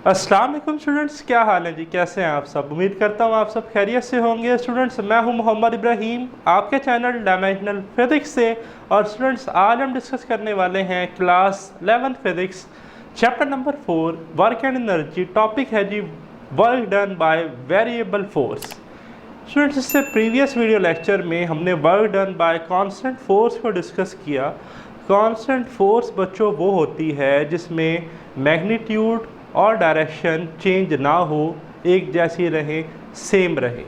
अस्सलाम वालेकुम स्टूडेंट्स, क्या हाल है जी? कैसे हैं आप सब? उम्मीद करता हूँ आप सब खैरियत से होंगे। स्टूडेंट्स, मैं हूँ मोहम्मद इब्राहिम आपके चैनल डायमेंशनल फिज़िक्स से। और स्टूडेंट्स, आज हम डिस्कस करने वाले हैं class 11 physics chapter number 4 work and energy. Topic है जी work done by variable force. Students, इससे प्रीवियस वीडियो लेक्चर में हमने work done by constant force को डिस्कस किया। कांस्टेंट फोर्स बच्चों वो होती है जिसमें मैग्नीट्यूड और डायरेक्शन चेंज ना हो, एक जैसी रहे, सेम रहे।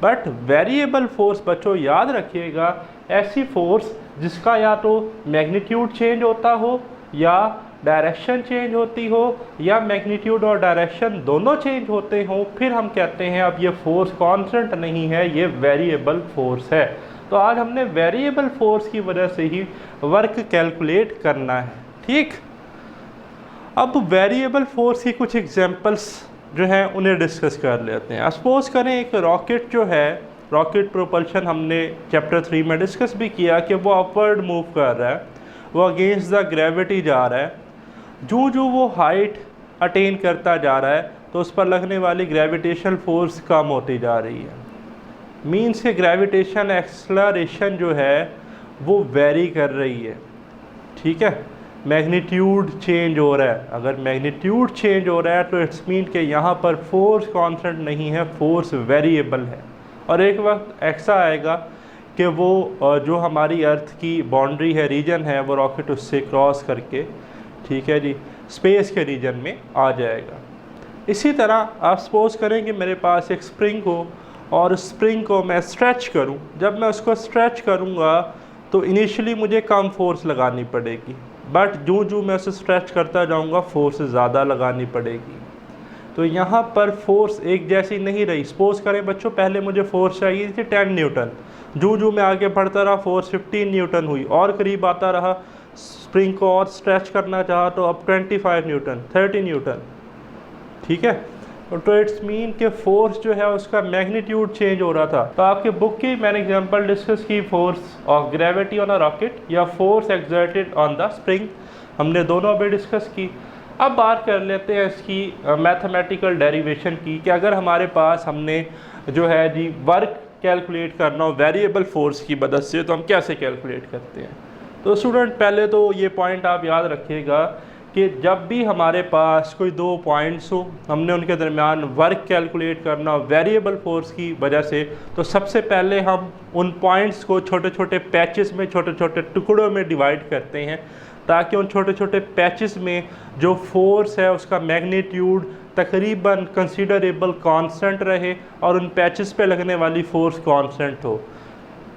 बट वेरिएबल फोर्स बच्चों याद रखिएगा, ऐसी फोर्स जिसका या तो मैग्नीट्यूड चेंज होता हो या डायरेक्शन चेंज होती हो या मैग्नीट्यूड और डायरेक्शन दोनों चेंज होते हों, फिर हम कहते हैं अब ये फोर्स कांस्टेंट नहीं है, ये वेरिएबल फोर्स है। तो आज हमने वेरिएबल फोर्स की वजह से ही वर्क कैलकुलेट करना है। ठीक, अब वेरिएबल फोर्स की कुछ एग्जांपल्स जो हैं उन्हें डिस्कस कर लेते हैं। सपोज करें एक रॉकेट जो है, रॉकेट प्रोपल्शन हमने चैप्टर 3 में डिस्कस भी किया कि वो अपवर्ड मूव कर रहा है, वो अगेंस्ट द ग्रेविटी जा रहा है। जो जो वो हाइट अटेन करता जा रहा है तो उस पर लगने वाली ग्रेविटेशनल फोर्स कम होती जा रही है। मीन्स के ग्रेविटेशन एक्सलरेशन जो है वो वेरी कर रही है। ठीक है, मैग्नीट्यूड चेंज हो रहा है। अगर मैग्नीट्यूड चेंज हो रहा है तो इट्स मीन कि यहाँ पर फोर्स कांस्टेंट नहीं है, फोर्स वेरिएबल है। और एक वक्त ऐसा आएगा कि वो जो हमारी अर्थ की बाउंड्री है, रीजन है, वो रॉकेट उससे क्रॉस करके, ठीक है जी, स्पेस के रीजन में आ जाएगा। इसी तरह आप सपोज करें कि मेरे पास एक स्प्रिंग हो और स्प्रिंग को मैं स्ट्रेच करूं। जब मैं उसको स्ट्रेच करूंगा तो इनिशियली मुझे कम फोर्स लगानी पड़ेगी, बट जो मैं उसे स्ट्रेच करता जाऊंगा फोर्स ज़्यादा लगानी पड़ेगी। तो यहाँ पर फोर्स एक जैसी नहीं रही। सपोज करें बच्चों, पहले मुझे फोर्स चाहिए थी 10 न्यूटन, जो मैं आगे बढ़ता रहा फोर्स 15 न्यूटन हुई, और करीब आता रहा, स्प्रिंग को और स्ट्रेच करना चाहा तो अब 25 न्यूटन, 30 न्यूटन। ठीक है, तो इट्स मीन के फोर्स जो है उसका मैग्नीट्यूड चेंज हो रहा था। तो आपके बुक की मैंने एग्जांपल डिस्कस की, force of gravity on a rocket या force exerted on the spring, हमने दोनों अभी डिस्कस की। अब बात कर लेते हैं इसकी मैथमेटिकल डेरिवेशन की, कि अगर हमारे पास हमने जो है जी वर्क कैलकुलेट करना हो वेरिएबल फोर्स की मदद से, तो हम कैसे कैलकुलेट करते हैं। तो स्टूडेंट, पहले तो ये पॉइंट आप याद रखिएगा कि जब भी हमारे पास कोई दो पॉइंट्स हो, हमने उनके दरमियान वर्क कैलकुलेट करना वेरिएबल फोर्स की वजह से, तो सबसे पहले हम उन पॉइंट्स को छोटे छोटे पैचेस में, छोटे छोटे टुकड़ों में डिवाइड करते हैं, ताकि उन छोटे छोटे पैचेस में जो फोर्स है उसका मैग्नीट्यूड तकरीबन कंसीडरेबल कांस्टेंट रहे और उन पैचेस पे लगने वाली फोर्स कांस्टेंट हो।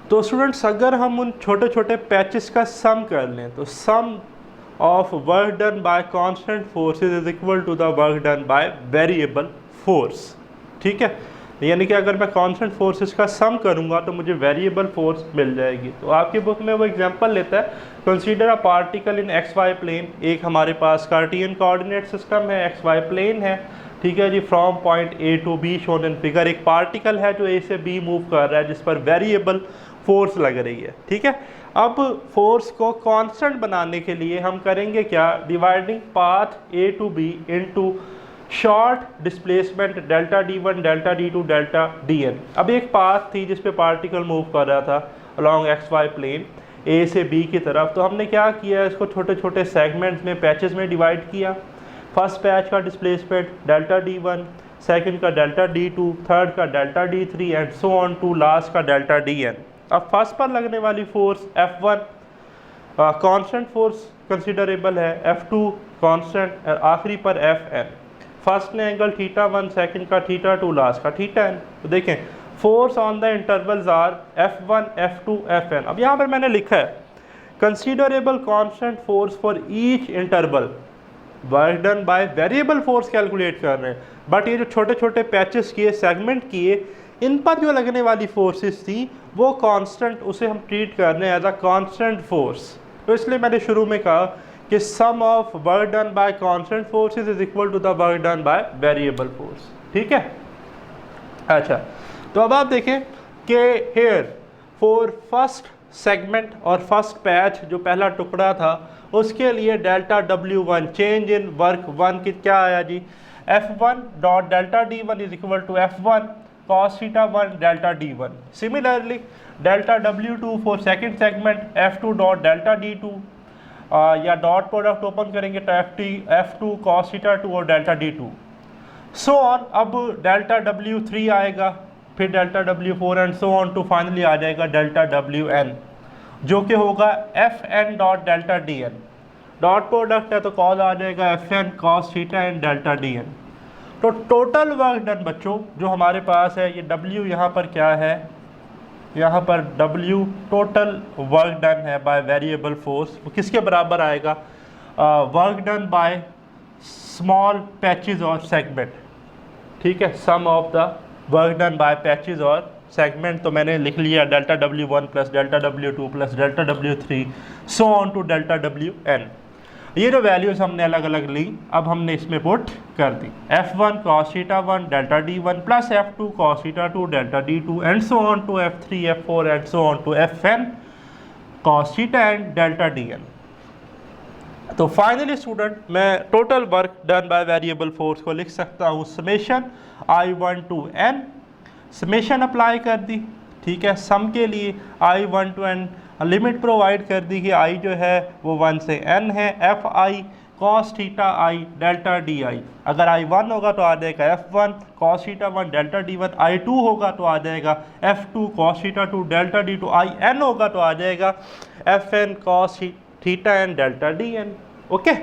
तो स्टूडेंट्स, अगर हम उन छोटे छोटे पैचेस का सम कर लें तो सम of work done by constant forces is equal to the work done by variable force। ठीक है, यानी कि अगर मैं कांस्टेंट फोर्सेस का सम करूंगा तो मुझे वेरिएबल फोर्स मिल जाएगी। तो आपकी बुक में वो एग्जांपल लेता है, consider a particle in X Y plane. एक हमारे पास कार्टियन कोऑर्डिनेट सिस्टम है, एक्स वाई प्लेन है, ठीक है जी, from point A to B shown in figure. एक पार्टिकल है जो ए से बी मूव कर रहा है, जिस पर वेरिएबल फोर्स लग रही है। ठीक है, अब फोर्स को कांस्टेंट बनाने के लिए हम करेंगे क्या, dividing path A to B into short displacement delta d1 delta d2 delta dn। अब एक पाथ थी जिस पे पार्टिकल मूव कर रहा था अलॉन्ग एक्स वाई प्लेन ए से बी की तरफ। तो हमने क्या किया, इसको छोटे छोटे सेगमेंट्स में, पैचेस में डिवाइड किया। फर्स्ट पैच का डिस्प्लेसमेंट डेल्टा d1, सेकंड का डेल्टा d2, थर्ड का delta d3 and so on to last का डेल्टा dn। अब फर्स्ट पर लगने वाली force F1 constant force considerable है, F2 कांस्टेंट, आखिरी पर Fn। फर्स्ट ने एंगल θ1, सेकंड का θ2, लास्ट का θn। तो देखें, force on the intervals are F1 F2 Fn। अब यहाँ पर मैंने लिखा है considerable constant force for each interval, work done by variable force calculate कर रहे हैं। बट ये जो छोटे छोटे पैचेस किए, सेगमेंट किए, इन पर जो लगने वाली फोर्सेस थी वो कांस्टेंट, उसे हम ट्रीट कर रहे हैं एज अ कांस्टेंट फोर्स। तो इसलिए मैंने शुरू में कहा कि sum of work done by constant forces is equal to the work done by variable force. ठीक है, अच्छा, तो अब आप देखें कि हेयर फॉर फर्स्ट सेगमेंट और फर्स्ट पैच, जो पहला टुकड़ा था, उसके लिए delta W1 change in work 1 की क्या आया जी, F1 dot delta D1 is equal to F1 cos theta 1 delta D1. Similarly, delta W2 for second segment F2 dot delta D2 या डॉट प्रोडक्ट ओपन करेंगे तो F2 cos theta 2 और delta D2 so on. अब delta W3 आएगा, फिर delta W4 and so on to finally आ जाएगा delta Wn, जो कि होगा Fn dot delta Dn। Dot product है तो कॉज आ जाएगा Fn cos theta and delta Dn। तो टोटल वर्क डन बच्चों जो हमारे पास है, ये W यहाँ पर क्या है, यहाँ पर W टोटल वर्क डन है बाय वेरिएबल फोर्स, वो किसके बराबर आएगा, work done by small patches और सेगमेंट। ठीक है, sum of the work done by patches और सेगमेंट। तो मैंने लिख लिया डेल्टा W1 plus delta W2 plus delta W3 so on to delta Wn। ये जो वैल्यूज़ हमने अलग अलग ली, अब हमने इसमें पुट कर दी F1 cos theta 1 delta D1 plus F2 cos theta 2 delta D2 and so on to F3 F4 and so on to Fn cos theta and delta Dn। तो फाइनली स्टूडेंट मैं total work done by variable force को लिख सकता हूँ summation I1 to n, summation apply कर दी। ठीक है, सम के लिए I1 to n limit provide कर दी कि I जो है वो 1 से n है, Fi cos theta I delta Di। अगर I1 होगा तो आ जाएगा F1 cos theta 1 delta D1, I2 होगा तो आ जाएगा F2 cos theta 2 delta D2, In होगा तो आ जाएगा Fn cos theta and delta Dn। Okay,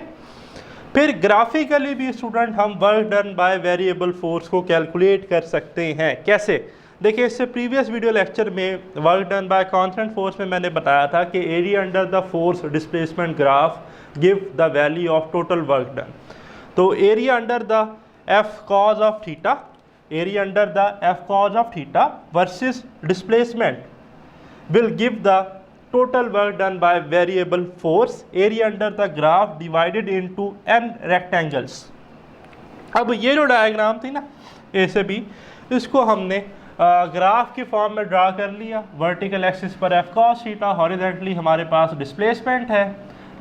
फिर ग्राफिकली भी स्टूडेंट हम work done by variable force को कैलकुलेट कर सकते हैं। कैसे, देखिए इससे प्रीवियस वीडियो लेक्चर में work done by constant force में मैंने बताया था कि area under the force displacement graph give the value of total work done. तो area under the F cos of theta, area under the F cos of theta versus displacement will give the total work done by variable force area under the graph divided into n rectangles। अब ये जो diagram थी ना ए से B, इसको हमने graph की form में ड्रा कर लिया। वर्टिकल एक्सिस पर F cos थीटा, हॉरिजॉन्टली हमारे पास डिस्प्लेसमेंट है,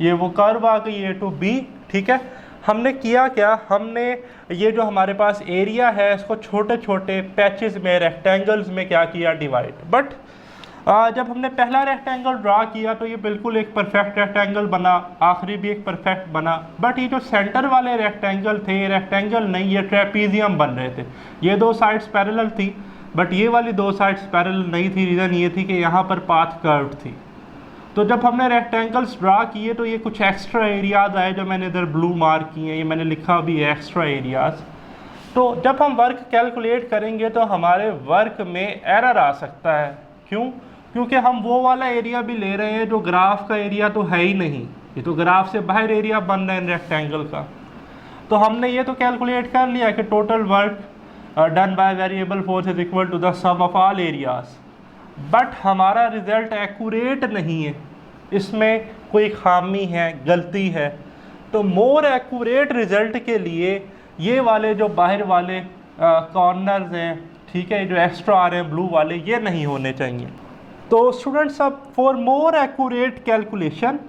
ये वो कर्व आ गई ए टू बी। ठीक है, हमने किया क्या, हमने ये जो हमारे पास एरिया है इसको छोटे छोटे पैचेस में, रेक्टेंगल्स में क्या किया, डिवाइड। बट जब हमने पहला रेक्टेंगल ड्रा किया तो ये बिल्कुल एक परफेक्ट रेक्टेंगल बना, आखिरी भी एक परफेक्ट बना। बट ये जो सेंटर वाले रेक्टेंगल थे, रेक्टेंगल नहीं, ये ट्रेपीजियम बन रहे थे। ये दो साइड्स पैरेलल थी बट ये वाली दो साइड्स पैरेलल नहीं थी। रीज़न ये थी कि यहाँ पर पाथ कर्व थी। तो जब हमने रेक्टेंगल्स ड्रा किए तो ये कुछ एक्स्ट्रा एरियाज़ आए जो मैंने इधर ब्लू मार्क किए हैं, ये मैंने लिखा भी है एक्स्ट्रा एरियाज़। तो जब हम वर्क कैलकुलेट करेंगे तो हमारे वर्क में एरर आ सकता है। क्यों? क्योंकि हम वो वाला एरिया भी ले रहे हैं जो ग्राफ का एरिया तो है ही नहीं, ये तो ग्राफ से बाहर एरिया बन रहा है रेक्टेंगल का। तो हमने ये तो कैलकुलेट कर लिया कि total work done by variable force is equal to the sum of all areas, but हमारा रिजल्ट एक्यूरेट नहीं है, इसमें कोई खामी है, गलती है। तो मोर एक्यूरेट रिजल्ट के लिए ये वाले जो बाहर वाले कॉर्नर्स हैं, ठीक है, जो एक्स्ट्रा आ रहे हैं ब्लू वाले, ये नहीं होने चाहिए। तो स्टूडेंट्स अब फॉर मोर एक्यूरेट कैलकुलेशन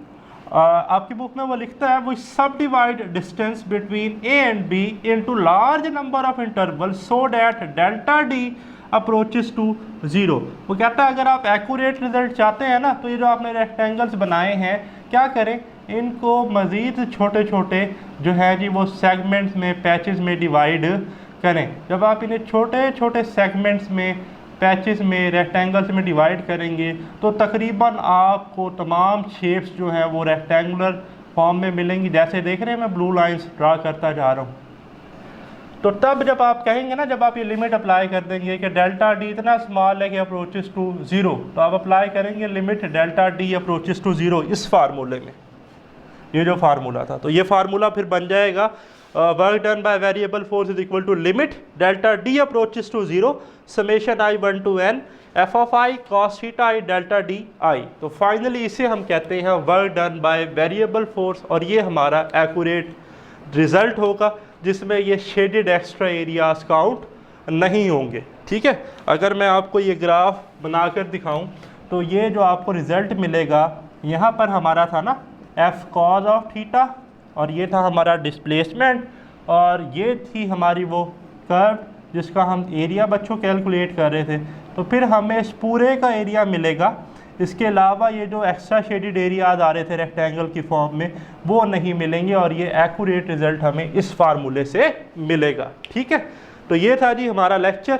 आपकी बुक में वो लिखता है वो सब divide distance between A and B into large number of interval so that delta D approaches to zero. वो कहता है अगर आप एक्यूरेट रिजल्ट चाहते हैं ना, तो ये जो आपने रेक्टेंगल्स बनाए हैं, क्या करें, इनको मज़ीद छोटे छोटे जो है जी वो सेगमेंट्स में, पैचेस में डिवाइड करें। जब आप इन्हें छोटे छोटे सेगमेंट्स में, पैचेस में, रेक्टेंगल्स में डिवाइड करेंगे तो तकरीबन आपको तमाम शेप्स जो हैं वो रेक्टेंगुलर फॉर्म में मिलेंगी। जैसे देख रहे हैं मैं ब्लू लाइंस ड्रा करता जा रहा हूँ। तो तब जब आप कहेंगे ना, जब आप ये लिमिट अप्लाई कर देंगे कि डेल्टा डी इतना स्मॉल है कि अप्रोचेस टू ज़ीरो, तो आप अप्लाई करेंगे limit delta D approaches to zero इस फार्मूले में, ये जो फार्मूला था। तो ये फार्मूला फिर बन जाएगा work done by variable force is equal to limit delta D approaches to zero summation I1 to n f of I cos theta I delta D I. तो फाइनली इसे हम कहते हैं work done by variable force, और ये हमारा accurate result होगा जिसमें ये शेडेड एक्स्ट्रा एरियाज काउंट नहीं होंगे। ठीक है, अगर मैं आपको ये ग्राफ बनाकर दिखाऊं तो ये जो आपको रिज़ल्ट मिलेगा, यहाँ पर हमारा था ना F cos ऑफ थीटा और ये था हमारा डिस्प्लेसमेंट, और ये थी हमारी वो कर्व जिसका हम एरिया बच्चों कैलकुलेट कर रहे थे। तो फिर हमें इस पूरे का एरिया मिलेगा, इसके अलावा ये जो एक्स्ट्रा शेडेड एरियाज आ रहे थे रेक्टेंगल की फॉर्म में वो नहीं मिलेंगे, और ये एक्यूरेट रिजल्ट हमें इस फार्मूले से मिलेगा। ठीक है, तो ये था जी हमारा लेक्चर।